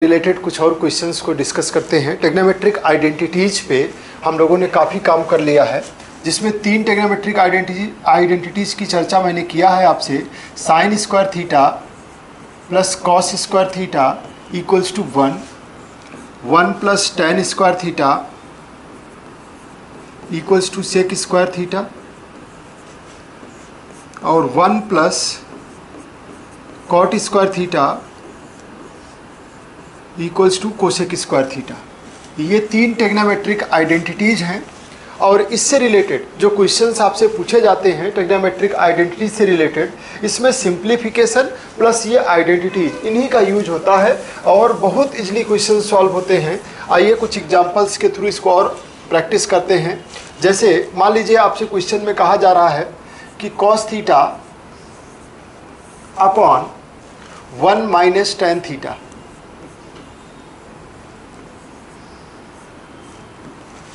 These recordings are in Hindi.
रिलेटेड कुछ और क्वेश्चंस को डिस्कस करते हैं। टेग्नोमेट्रिक आइडेंटिटीज पे हम लोगों ने काफ़ी काम कर लिया है, जिसमें 3 टेग्नोमेट्रिक आइडेंटिटीज की चर्चा मैंने किया है आपसे। Sine square theta plus cos square theta equals to 1 plus tan square theta equals to sec square theta और 1 plus cot square theta equals to cosec square theta. ये 3 टेग्नोमेट्रिक आइडेंटिटीज हैं और इससे रिलेटेड जो क्वेश्चंस आपसे पूछे जाते हैं टेग्नोमेट्रिक आइडेंटिटीज से रिलेटेड, इसमें सिंप्लीफिकेशन प्लस ये आइडेंटिटीज इन्हीं का यूज होता है और बहुत इजली क्वेश्चन सॉल्व होते हैं। आइए कुछ एग्जांपल्स के थ्रू इसको और प्रैक्टिस करते हैं। जैसे मान लीजिए आपसे क्वेश्चन में कहा जा रहा है कि cos theta upon 1 minus ten theta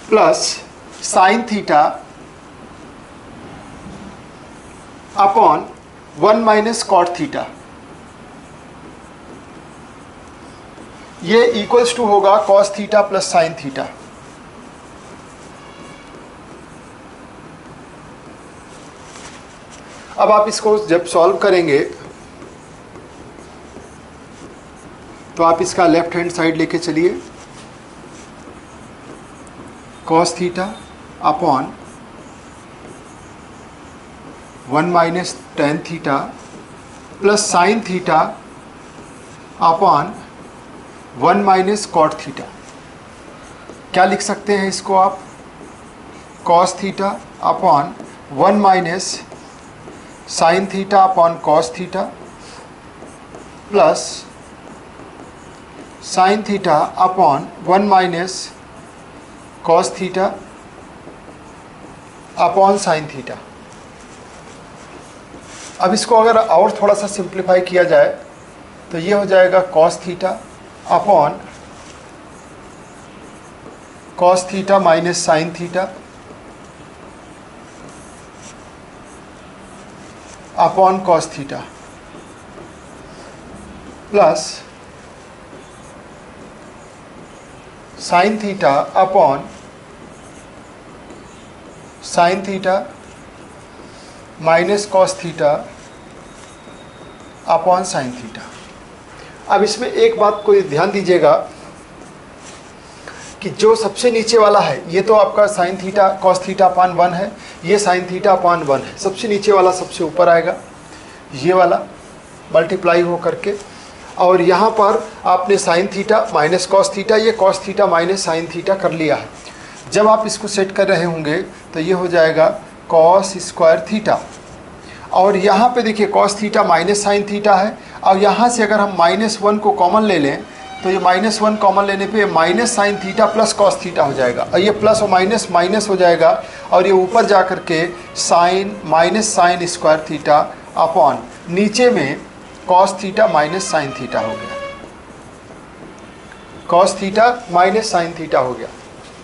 plus sine theta upon 1 minus cot theta, ये इक्वल्स टू होगा cos theta plus sine theta. अब आप इसको जब सॉल्व करेंगे तो आप इसका लेफ्ट हैंड साइड लेके चलिए। Cos theta upon 1 minus ten theta plus sine theta upon 1 minus cot theta. क्या लिख सकते हैं इसको आप? Cos theta upon 1 minus sine theta upon cos theta plus sine theta upon 1 minus cos theta upon sine theta. अब इसको अगर और थोड़ा सा सिंप्लीफाई किया जाए तो ये हो जाएगा cos theta upon cos theta minus sine theta upon cos theta plus sine theta upon sine theta minus cos theta upon sine theta. अब इसमें एक बात को ध्यान दीजिएगा कि जो सबसे नीचे वाला है ये तो आपका sine theta cos theta upon 1 है, ये साइन थीटा अपॉन 1 है। सबसे नीचे वाला सबसे ऊपर आएगा, ये वाला मल्टीप्लाई हो करके, और यहाँ पर आपने sine theta minus cos theta, ये cos theta minus sine theta कर लिया है। जब आप इसको सेट कर रहे होंगे तो ये हो जाएगा कॉस स्क्वायर थीटा, और यहाँ पे देखिए cos theta minus sine theta है, और यहाँ से अगर हम -1 को कॉमन ले लें तो ये -1 कॉमन लेने पे minus sine theta plus cos theta हो जाएगा, और ये प्लस और माइनस माइनस हो जाएगा, और ये ऊपर जा कर के sine minus sine square theta upon नीचे में cos theta minus sine theta हो गया। Cos theta minus sine theta हो गया।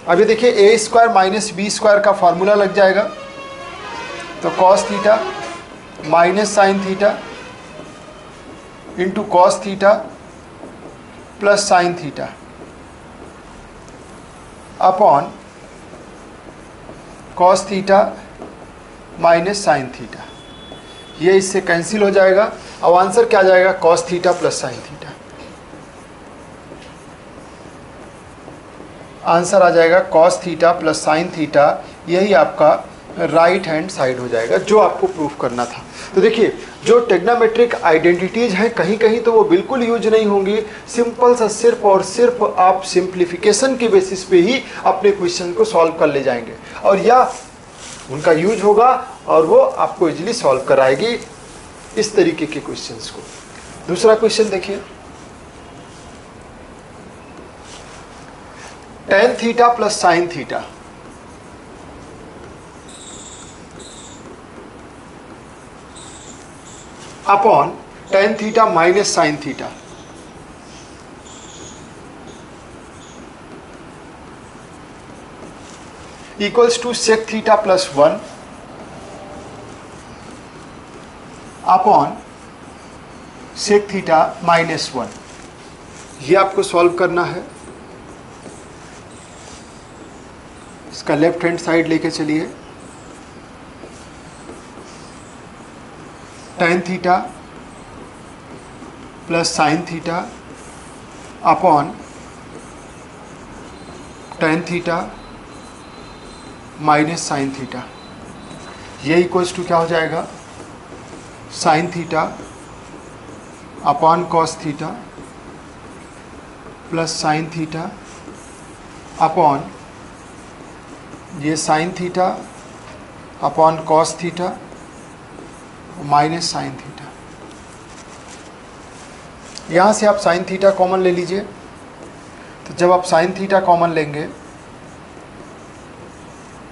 अभी देखिए A square minus B square का फॉर्मूला लग जाएगा, तो cos theta minus sine theta into cos theta plus sine theta upon cos theta minus sine theta. ये इससे कैंसिल हो जाएगा। अब आंसर क्या आ जाएगा? Cos theta plus sine theta. Answer आ जाएगा cos theta plus sine theta. यही आपका राइट हैंड साइड हो जाएगा जो आपको प्रूफ करना था। तो देखिए जो टेग्नोमेट्रिक आइडेंटिटीज हैं कहीं कहीं तो वो बिल्कुल यूज नहीं होंगी, सिंपल सा सिर्फ और सिर्फ आप सिंप्लीफिकेशन के बेसिस पे ही अपने क्वेश्चन को सॉल्व कर ले जाएंगे, और या उनका यूज होगा और वो आपको इजीली सॉल्व कराएगी इस तरीके के क्वेश्चंस को। दूसरा क्वेश्चन देखिए, tan theta plus sine theta upon tan theta minus sine theta equals to sec theta plus 1 upon sec theta -1। ये आपको सॉल्व करना है। इसका लेफ्ट हैंड साइड लेके चलिए। tan theta plus sine theta upon tan theta minus sine theta, ये इक्वल्स टू क्या हो जाएगा, sine theta upon cos theta plus sine theta upon ये sine theta upon cos theta minus sine theta. यहाँ से आप साइन थीटा कॉमन ले लीजिए। तो जब आप साइन थीटा कॉमन लेंगे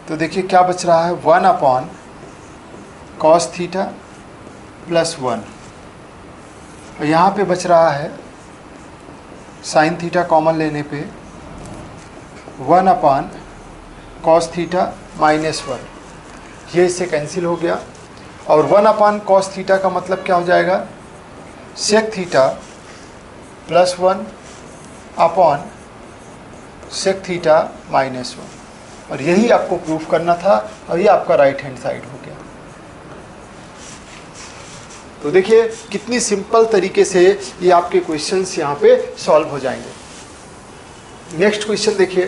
तो देखिए क्या बच रहा है, 1 अपॉन कॉस थीटा प्लस 1, और यहाँ पे बच रहा है साइन थीटा कॉमन लेने पे 1 अपॉन कॉस थीटा माइनस 1, ये इससे कैंसिल हो गया। और 1 अपॉन कॉस थीटा का मतलब क्या हो जाएगा, sec theta plus 1 upon sec theta minus 1, और यही आपको प्रूफ करना था, और ये आपका राइट हैंड साइड हो गया। तो देखिए कितनी सिंपल तरीके से ये आपके क्वेश्चंस यहाँ पे सॉल्व हो जाएंगे। नेक्स्ट क्वेश्चन देखिए,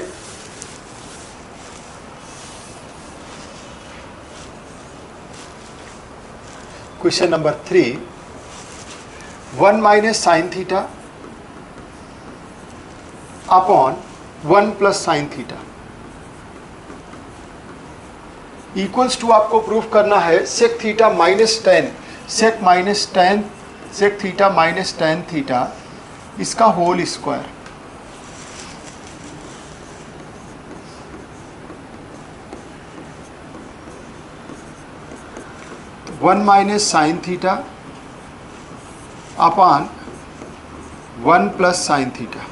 question number 3, 1 minus sine theta upon 1 plus sine theta equals to आपको प्रूफ करना है sec theta minus ten, sec minus ten, sec theta minus ten theta इसका whole square. One minus sine theta upon 1 plus sine theta.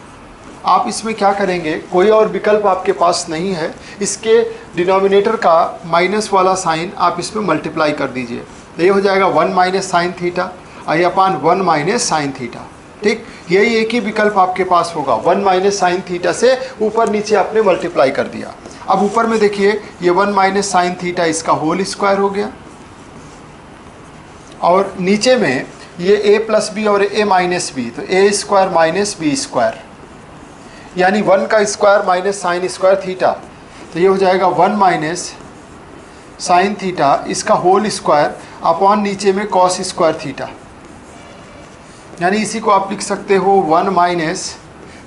आप इसमें क्या करेंगे, कोई और विकल्प आपके पास नहीं है, इसके डिनोमिनेटर का माइनस वाला साइन आप इसमें मल्टीप्लाई कर दीजिए, तो ये हो जाएगा 1 माइनस साइन थीटा आई अपॉन 1 माइनस साइन थीटा। ठीक, यही एक ही विकल्प आपके पास होगा, 1 माइनस साइन थीटा से ऊपर नीचे आपने मल्टीप्लाई कर दिया। अब ऊपर में देखिए ये 1 माइनस साइन थीटा इसका होल स्क्वायर हो गया, और नीचे में ये a प्लस बी और a माइनस बी, तो a square minus B square, यानी 1 का square minus sine square theta, तो ये हो जाएगा 1 माइनस साइन थीटा इसका होल स्क्वायर अपॉन नीचे में कॉस स्क्वायर थीटा, यानी इसी को आप लिख सकते हो 1 minus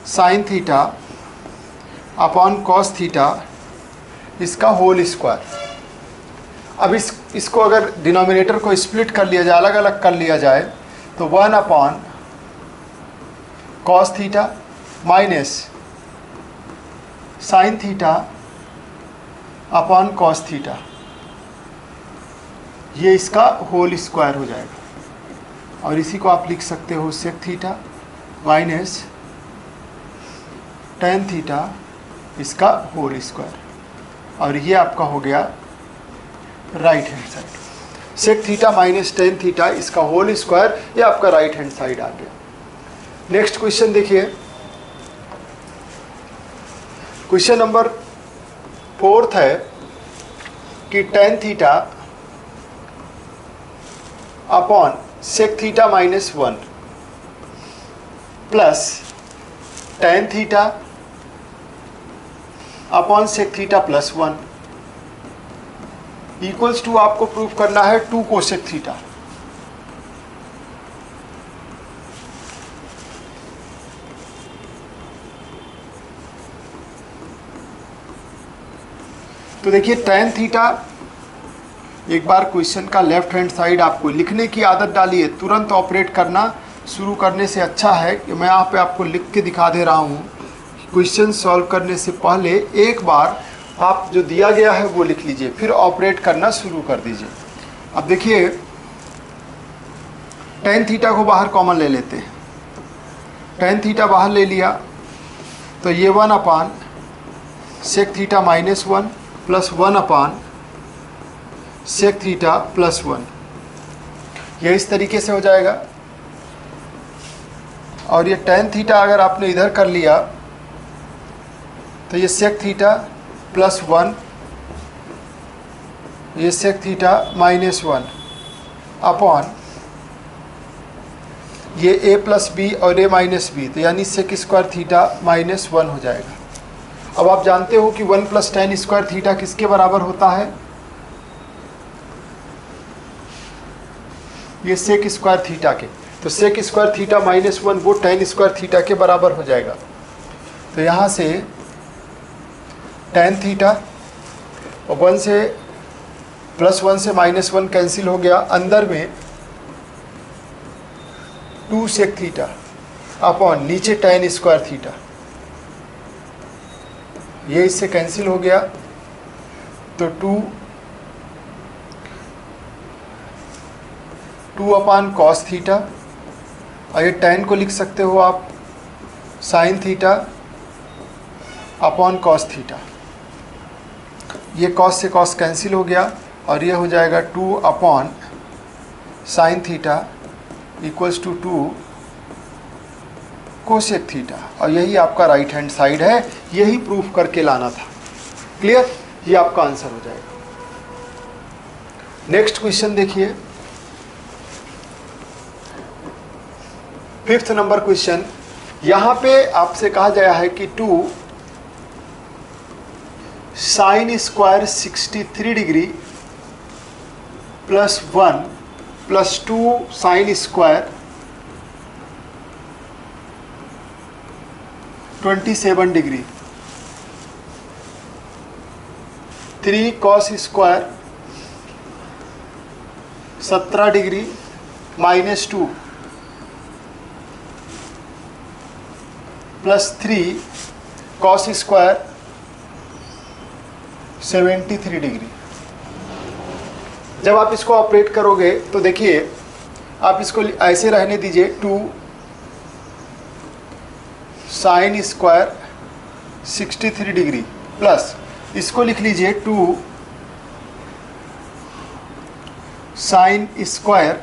sine theta upon cos theta इसका होल स्क्वायर। अब इसको अगर डिनोमिनेटर को स्प्लिट कर लिया जाए, अलग अलग कर लिया जाए, तो 1 upon cos theta minus sine theta upon cos theta, ये इसका होल स्क्वायर हो जाएगा, और इसी को आप लिख सकते हो sec theta minus ten theta इसका होल स्क्वायर, और ये आपका हो गया right hand side. Sec theta minus ten theta इसका होल स्क्वायर, ये आपका राइट हैंड साइड आ गया। नेक्स्ट क्वेश्चन देखिए, क्वेश्चन नंबर 4 है कि tan theta upon sec theta minus 1 plus tan theta upon sec theta plus 1 equals to आपको प्रूफ करना है 2 कोसेक थीटा। तो देखिए टेन थीटा, एक बार क्वेश्चन का लेफ्ट हैंड साइड आपको लिखने की आदत डालिए, तुरंत ऑपरेट करना शुरू करने से अच्छा है कि मैं यहाँ पे आपको लिख के दिखा दे रहा हूँ। क्वेश्चन सॉल्व करने से पहले एक बार आप जो दिया गया है वो लिख लीजिए, फिर ऑपरेट करना शुरू कर दीजिए। अब देखिए टेन थीटा को बाहर कॉमन ले लेते हैं, टेन थीटा बाहर ले लिया तो ये 1 अपान सेक थीटा माइनस 1 प्लस 1 अपान सेक थीटा प्लस 1, ये इस तरीके से हो जाएगा। और ये tan थीटा अगर आपने इधर कर लिया तो ये sec थीटा +1, ये sec थीटा -1 अपॉन ये a + b और a - b, तो यानी sec स्क्वायर थीटा -1 हो जाएगा। अब आप जानते हो कि 1 + tan स्क्वायर थीटा किसके बराबर होता है? ये sec स्क्वायर थीटा के। तो sec स्क्वायर थीटा -1 वो tan स्क्वायर थीटा के बराबर हो जाएगा। तो यहाँ से tan थीटा और 1 से +1 से -1 कैंसिल हो गया, अंदर में 2 sec थीटा अपॉन नीचे tan स्क्वायर थीटा, ये इससे कैंसिल हो गया। तो 2 अपॉन cos थीटा, और ये tan को लिख सकते हो आप sin theta upon cos theta. ये cos से cos कैंसिल हो गया और ये हो जाएगा 2 अपॉन sin theta equals to 2 cosec theta, और यही आपका राइट हैंड साइड है। यही प्रूफ करके लाना था। क्लियर? ये आपका आंसर हो जाएगा। नेक्स्ट क्वेश्चन देखिए, 5th नंबर क्वेश्चन। यहां पे आपसे कहा गया है कि 2 sin square 63 degree +1 + 2 sin square 27 degree, 3 cos square 17 degree -2 +3 cos square 73 degree. जब आप इसको ऑपरेट करोगे तो देखिए, आप इसको ऐसे रहने दीजिए, 2 sin स्क्वायर 63 डिग्री प्लस इसको लिख लीजिए 2 sin स्क्वायर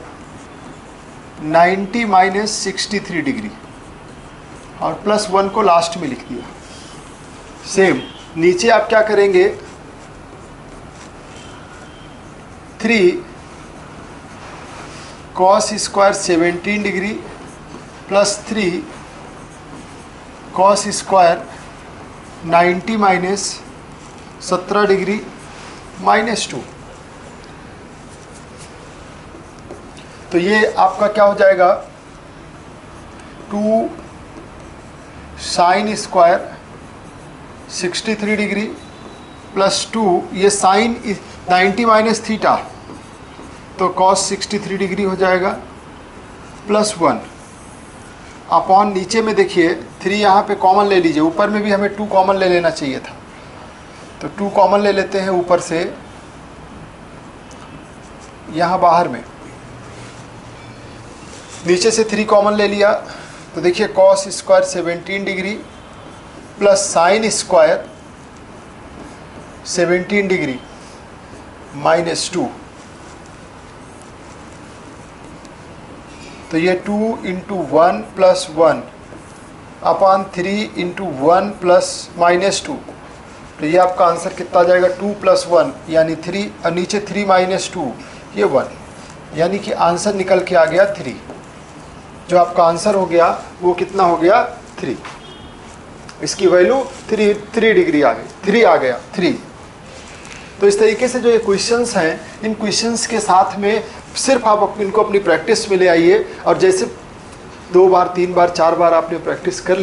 90 - 63 डिग्री, और +1 को लास्ट में लिख दिया। सेम नीचे आप क्या करेंगे, 3 cos square 17 degree +3 cos square 90 - 17 degree -2। तो ये आपका क्या हो जाएगा, 2 sin स्क्वायर 63 डिग्री +2, ये साइन 90 - थीटा, तो cos 63 डिग्री हो जाएगा +1 अपॉन नीचे में देखिए 3 यहाँ पे कॉमन ले लीजिए, ऊपर में भी हमें 2 कॉमन ले लेना चाहिए था, तो 2 कॉमन ले लेते हैं ऊपर से, यहाँ बाहर में नीचे से 3 कॉमन ले लिया, तो देखिए cos square 17 degree plus sine square 17 degree -2, तो ये 2 × 1 + 1 अपॉन 3 × 1 + -2, तो ये आपका आंसर कितना आ जाएगा, 2 + 1 यानी 3, और नीचे 3 - 2 ये 1, यानी कि आंसर निकल के आ गया 3। जो आपका आंसर हो गया वो कितना हो गया, 3। इसकी वैल्यू 3 डिग्री आ गई, 3 आ गया 3। तो इस तरीके से जो ये क्वेश्चंस हैं, इन क्वेश्चंस के साथ में सिर्फ आप इनको अपनी प्रैक्टिस में ले आइए, और जैसे 2 बार 3 बार 4 बार आपने प्रैक्टिस कर